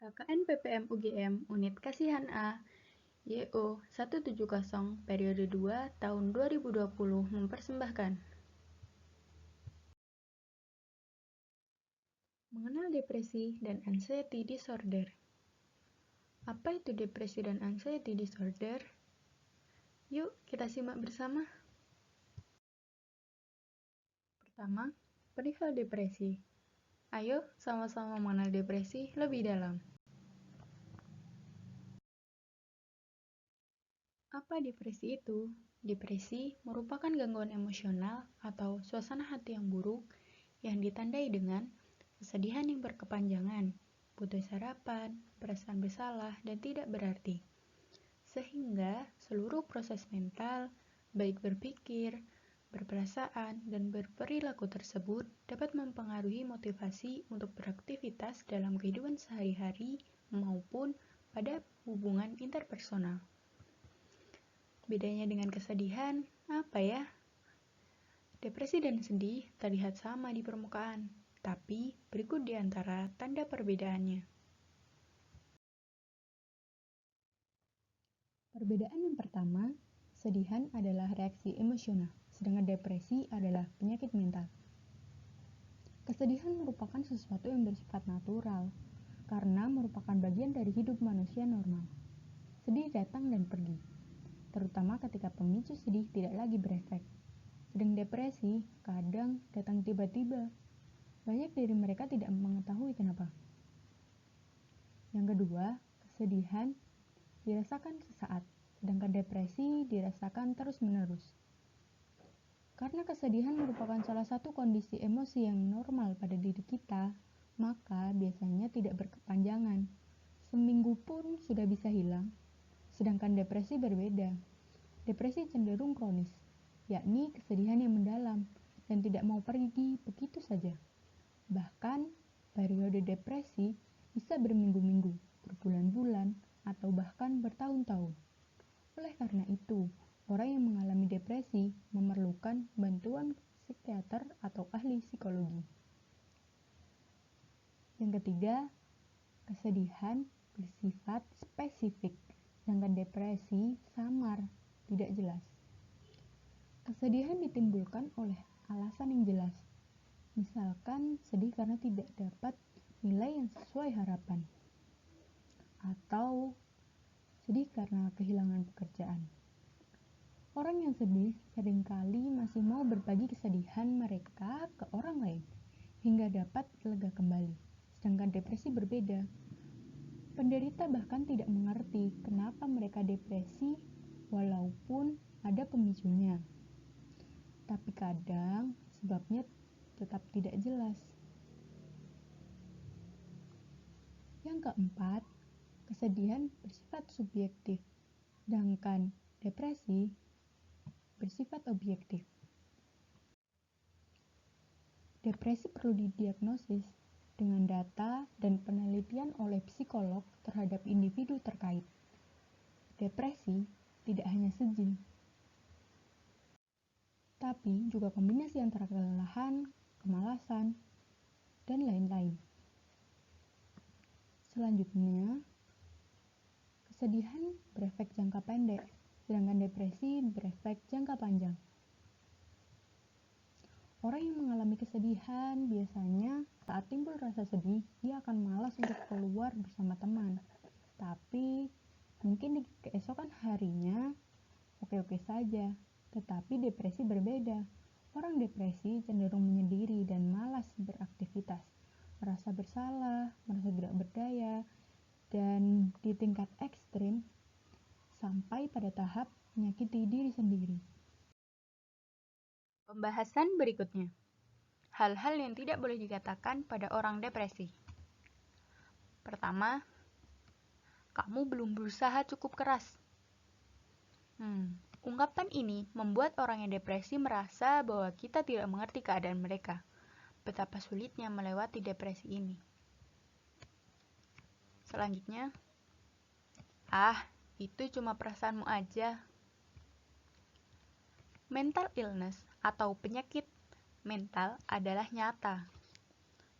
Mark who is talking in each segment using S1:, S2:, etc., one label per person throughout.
S1: KKN PPM UGM Unit Kasihan A YO 170 periode 2 tahun 2020 mempersembahkan Mengenal depresi dan anxiety disorder. Apa itu depresi dan anxiety disorder? Yuk kita simak bersama. Pertama, perihal depresi. Ayo sama-sama mengenal depresi lebih dalam. Apa depresi itu? Depresi merupakan gangguan emosional atau suasana hati yang buruk yang ditandai dengan kesedihan yang berkepanjangan, putus harapan, perasaan bersalah, dan tidak berarti. Sehingga seluruh proses mental, baik berpikir, berperasaan, dan berperilaku tersebut dapat mempengaruhi motivasi untuk beraktivitas dalam kehidupan sehari-hari maupun pada hubungan interpersonal. Bedanya dengan kesedihan, apa ya? Depresi dan sedih terlihat sama di permukaan, tapi berikut di antara tanda perbedaannya. Perbedaan yang pertama, kesedihan adalah reaksi emosional, sedangkan depresi adalah penyakit mental. Kesedihan merupakan sesuatu yang bersifat natural, karena merupakan bagian dari hidup manusia normal. Sedih datang dan pergi, terutama ketika pemicu sedih tidak lagi berefek. Sedang depresi kadang datang tiba-tiba. Banyak dari mereka tidak mengetahui kenapa. Yang kedua, kesedihan dirasakan sesaat, sedangkan depresi dirasakan terus-menerus. Karena kesedihan merupakan salah satu kondisi emosi yang normal pada diri kita, maka biasanya tidak berkepanjangan. Seminggu pun sudah bisa hilang. Sedangkan depresi berbeda. Depresi cenderung kronis, yakni kesedihan yang mendalam dan tidak mau pergi begitu saja. Bahkan, periode depresi bisa berminggu-minggu, berbulan-bulan, atau bahkan bertahun-tahun. Oleh karena itu, orang yang mengalami depresi memerlukan bantuan psikiater atau ahli psikologi. Yang ketiga, kesedihan bersifat spesifik, sedangkan depresi samar, tidak jelas. Kesedihan ditimbulkan oleh alasan yang jelas. Misalkan sedih karena tidak dapat nilai yang sesuai harapan. Atau sedih karena kehilangan pekerjaan. Orang yang sedih seringkali masih mau berbagi kesedihan mereka ke orang lain hingga dapat lega kembali. Sedangkan depresi berbeda. Penderita bahkan tidak mengerti kenapa mereka depresi walaupun ada pemicunya. Tapi kadang sebabnya tetap tidak jelas. Yang keempat, kesedihan bersifat subjektif, sedangkan depresi bersifat objektif. Depresi perlu didiagnosis dengan data dan penelitian oleh psikolog terhadap individu terkait. Depresi tidak hanya sedih, tapi juga kombinasi antara kelelahan, kemalasan, dan lain-lain. Selanjutnya, kesedihan berefek jangka pendek, sedangkan depresi berefek jangka panjang. Orang yang mengalami kesedihan biasanya saat timbul rasa sedih, dia akan malas untuk keluar bersama teman. Tapi mungkin di keesokan harinya oke-oke saja. Tetapi depresi berbeda. Orang depresi cenderung menyendiri dan malas beraktivitas, merasa bersalah, merasa tidak berdaya, dan di tingkat ekstrim sampai pada tahap menyakiti diri sendiri. Pembahasan berikutnya. Hal-hal yang tidak boleh dikatakan pada orang depresi. Pertama, kamu belum berusaha cukup keras. Ungkapan ini membuat orang yang depresi merasa bahwa kita tidak mengerti keadaan mereka. Betapa sulitnya melewati depresi ini. Selanjutnya, itu cuma perasaanmu aja. Mental illness atau penyakit mental adalah nyata,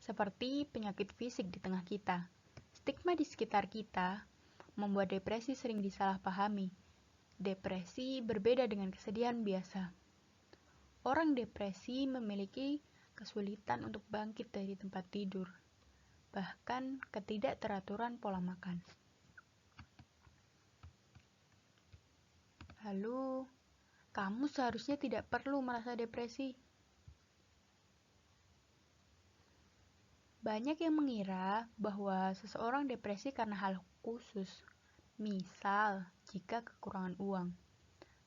S1: seperti penyakit fisik di tengah kita. Stigma di sekitar kita membuat depresi sering disalahpahami. Depresi berbeda dengan kesedihan biasa. Orang depresi memiliki kesulitan untuk bangkit dari tempat tidur, bahkan ketidakteraturan pola makan. Lalu, kamu seharusnya tidak perlu merasa depresi. Banyak yang mengira bahwa seseorang depresi karena hal khusus, misal jika kekurangan uang.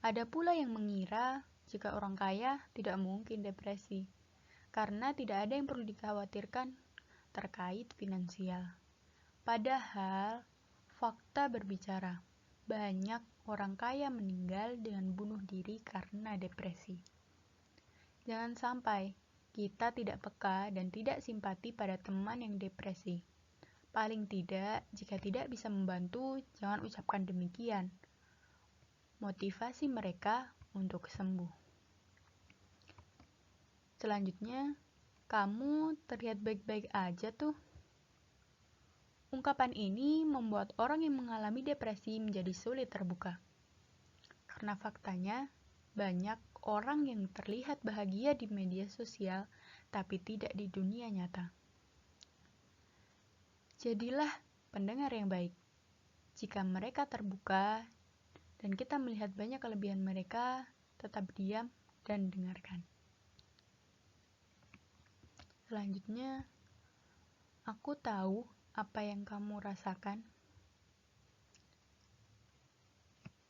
S1: Ada pula yang mengira jika orang kaya tidak mungkin depresi, karena tidak ada yang perlu dikhawatirkan terkait finansial. Padahal, fakta berbicara, banyak orang kaya meninggal dengan bunuh diri karena depresi. Jangan sampai kita tidak peka dan tidak simpati pada teman yang depresi. Paling tidak, jika tidak bisa membantu, jangan ucapkan demikian. Motivasi mereka untuk sembuh. Selanjutnya, kamu terlihat baik-baik aja tuh. Ungkapan ini membuat orang yang mengalami depresi menjadi sulit terbuka. Karena faktanya, banyak orang yang terlihat bahagia di media sosial, tapi tidak di dunia nyata. Jadilah pendengar yang baik. Jika mereka terbuka dan kita melihat banyak kelebihan mereka, tetap diam dan dengarkan. Selanjutnya, aku tahu apa yang kamu rasakan.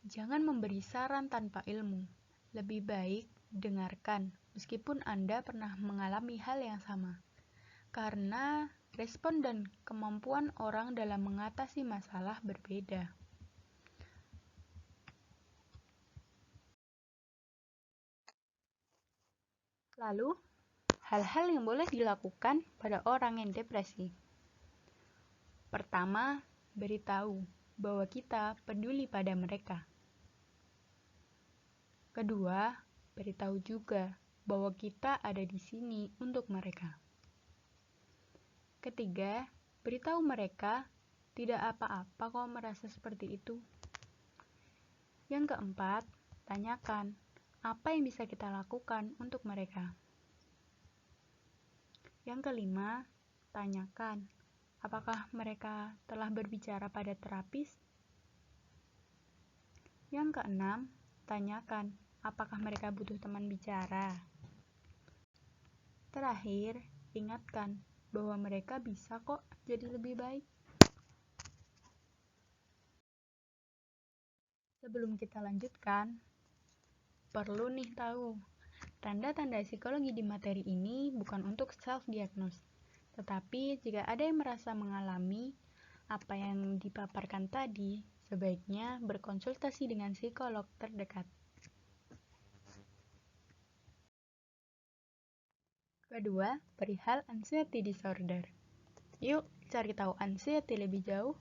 S1: Jangan memberi saran tanpa ilmu. Lebih baik dengarkan, meskipun Anda pernah mengalami hal yang sama. Karena respon dan kemampuan orang dalam mengatasi masalah berbeda. Lalu, hal-hal yang boleh dilakukan pada orang yang depresi. Pertama, beritahu bahwa kita peduli pada mereka. Kedua, beritahu juga bahwa kita ada di sini untuk mereka. Ketiga, beritahu mereka tidak apa-apa kok merasa seperti itu. Yang keempat, tanyakan apa yang bisa kita lakukan untuk mereka. Yang kelima, tanyakan apakah mereka telah berbicara pada terapis. Yang keenam, tanyakan apakah mereka butuh teman bicara. Terakhir, ingatkan bahwa mereka bisa kok jadi lebih baik. Sebelum kita lanjutkan, perlu nih tahu, tanda-tanda psikologi di materi ini bukan untuk self-diagnose, tetapi jika ada yang merasa mengalami apa yang dipaparkan tadi, sebaiknya berkonsultasi dengan psikolog terdekat. Kedua, perihal anxiety disorder. Yuk, cari tahu anxiety lebih jauh.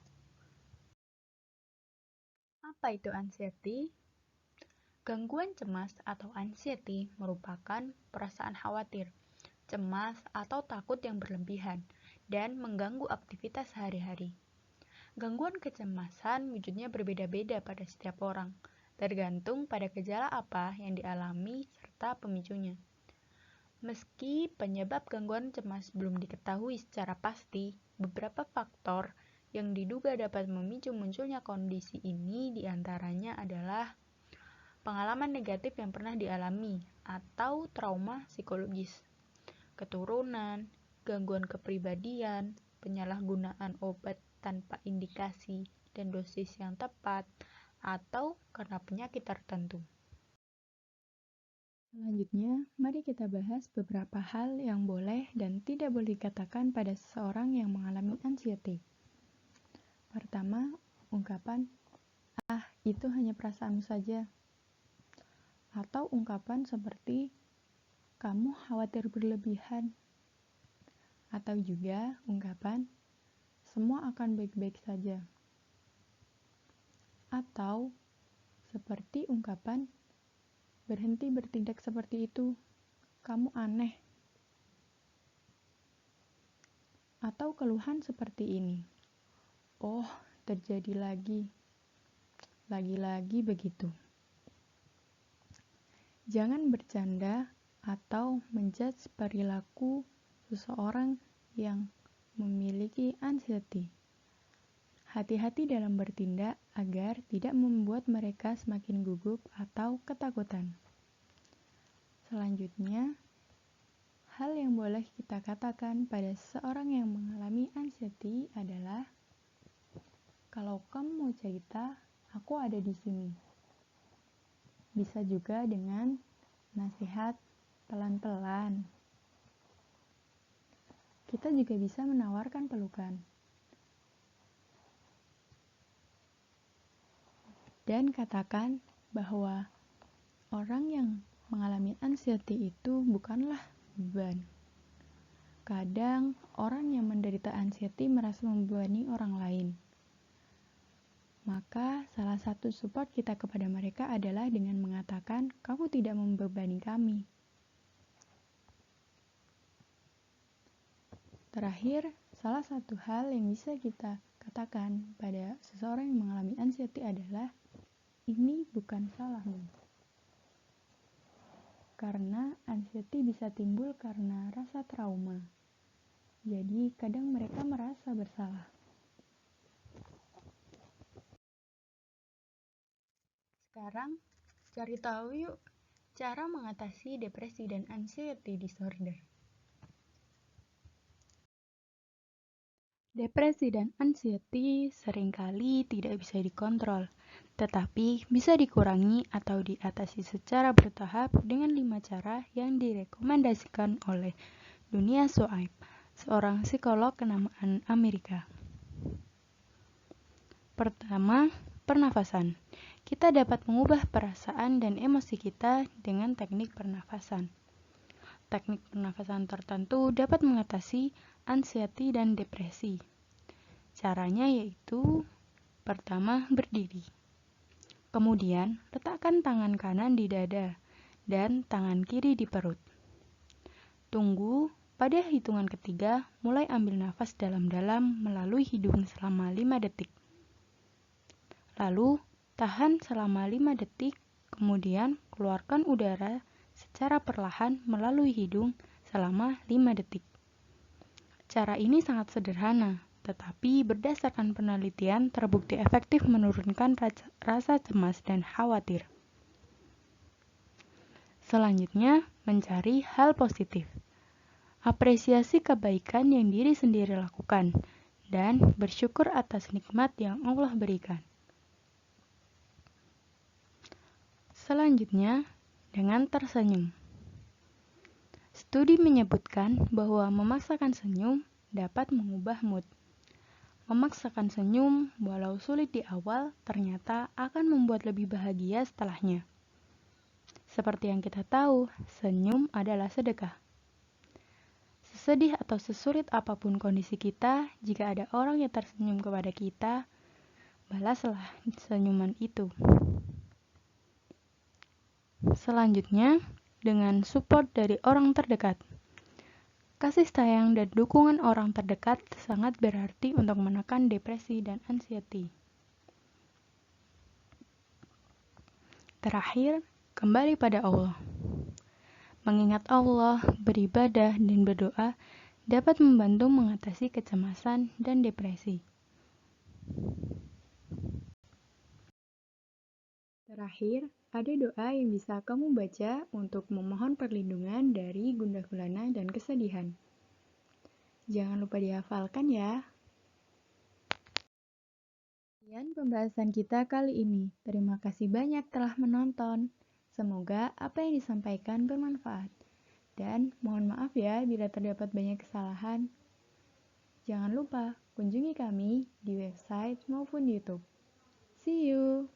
S1: Apa itu anxiety? Gangguan cemas atau anxiety merupakan perasaan khawatir, cemas, atau takut yang berlebihan dan mengganggu aktivitas sehari-hari. Gangguan kecemasan wujudnya berbeda-beda pada setiap orang, tergantung pada gejala apa yang dialami serta pemicunya. Meski penyebab gangguan cemas belum diketahui secara pasti, beberapa faktor yang diduga dapat memicu munculnya kondisi ini diantaranya adalah pengalaman negatif yang pernah dialami atau trauma psikologis, keturunan, gangguan kepribadian, penyalahgunaan obat tanpa indikasi dan dosis yang tepat, atau karena penyakit tertentu. Selanjutnya, mari kita bahas beberapa hal yang boleh dan tidak boleh dikatakan pada seseorang yang mengalami anxiety. Pertama, ungkapan, itu hanya perasaanmu saja. Atau ungkapan seperti, kamu khawatir berlebihan. Atau juga ungkapan, semua akan baik-baik saja. Atau seperti ungkapan, berhenti bertindak seperti itu, kamu aneh. Atau keluhan seperti ini, Oh, terjadi lagi. Lagi-lagi begitu. Jangan bercanda atau menjudge perilaku seseorang yang memiliki anxiety. Hati-hati dalam bertindak agar tidak membuat mereka semakin gugup atau ketakutan. Selanjutnya, hal yang boleh kita katakan pada seseorang yang mengalami anxiety adalah, kalau kamu mau cerita, aku ada di sini. Bisa juga dengan nasihat pelan-pelan. Kita juga bisa menawarkan pelukan. Dan katakan bahwa orang yang mengalami anxiety itu bukanlah beban. Kadang orang yang menderita anxiety merasa membebani orang lain. Maka salah satu support kita kepada mereka adalah dengan mengatakan, kamu tidak membebani kami. Terakhir, salah satu hal yang bisa kita katakan pada seseorang yang mengalami anxiety adalah, ini bukan salahmu. Karena anxiety bisa timbul karena rasa trauma. Jadi kadang mereka merasa bersalah. Sekarang, cari tahu yuk cara mengatasi depresi dan anxiety disorder. Depresi dan anxiety seringkali tidak bisa dikontrol, tetapi bisa dikurangi atau diatasi secara bertahap dengan 5 cara yang direkomendasikan oleh Dunia Soaib, seorang psikolog kenamaan Amerika. Pertama, pernafasan. Kita dapat mengubah perasaan dan emosi kita dengan teknik pernafasan. Teknik pernafasan tertentu dapat mengatasi anxiety dan depresi. Caranya yaitu, pertama, berdiri. Kemudian, letakkan tangan kanan di dada dan tangan kiri di perut. Tunggu, pada hitungan ketiga, mulai ambil nafas dalam-dalam melalui hidung selama 5 detik. Lalu, tahan selama 5 detik, kemudian keluarkan udara secara perlahan melalui hidung selama 5 detik. Cara ini sangat sederhana, tetapi berdasarkan penelitian terbukti efektif menurunkan rasa cemas dan khawatir. Selanjutnya, mencari hal positif. Apresiasi kebaikan yang diri sendiri lakukan, dan bersyukur atas nikmat yang Allah berikan. Selanjutnya, dengan tersenyum. Studi menyebutkan bahwa memaksakan senyum dapat mengubah mood. Memaksakan senyum, walau sulit di awal, ternyata akan membuat lebih bahagia setelahnya. Seperti yang kita tahu, senyum adalah sedekah. Sesedih atau sesulit apapun kondisi kita, jika ada orang yang tersenyum kepada kita, balaslah senyuman itu. Selanjutnya, dengan support dari orang terdekat. Kasih sayang dan dukungan orang terdekat sangat berarti untuk menekan depresi dan anxiety. Terakhir, kembali pada Allah. Mengingat Allah, beribadah, dan berdoa dapat membantu mengatasi kecemasan dan depresi. Terakhir, ada doa yang bisa kamu baca untuk memohon perlindungan dari gundah gulana dan kesedihan. Jangan lupa dihafalkan ya. Sekian pembahasan kita kali ini. Terima kasih banyak telah menonton. Semoga apa yang disampaikan bermanfaat. Dan mohon maaf ya bila terdapat banyak kesalahan. Jangan lupa kunjungi kami di website maupun YouTube. See you!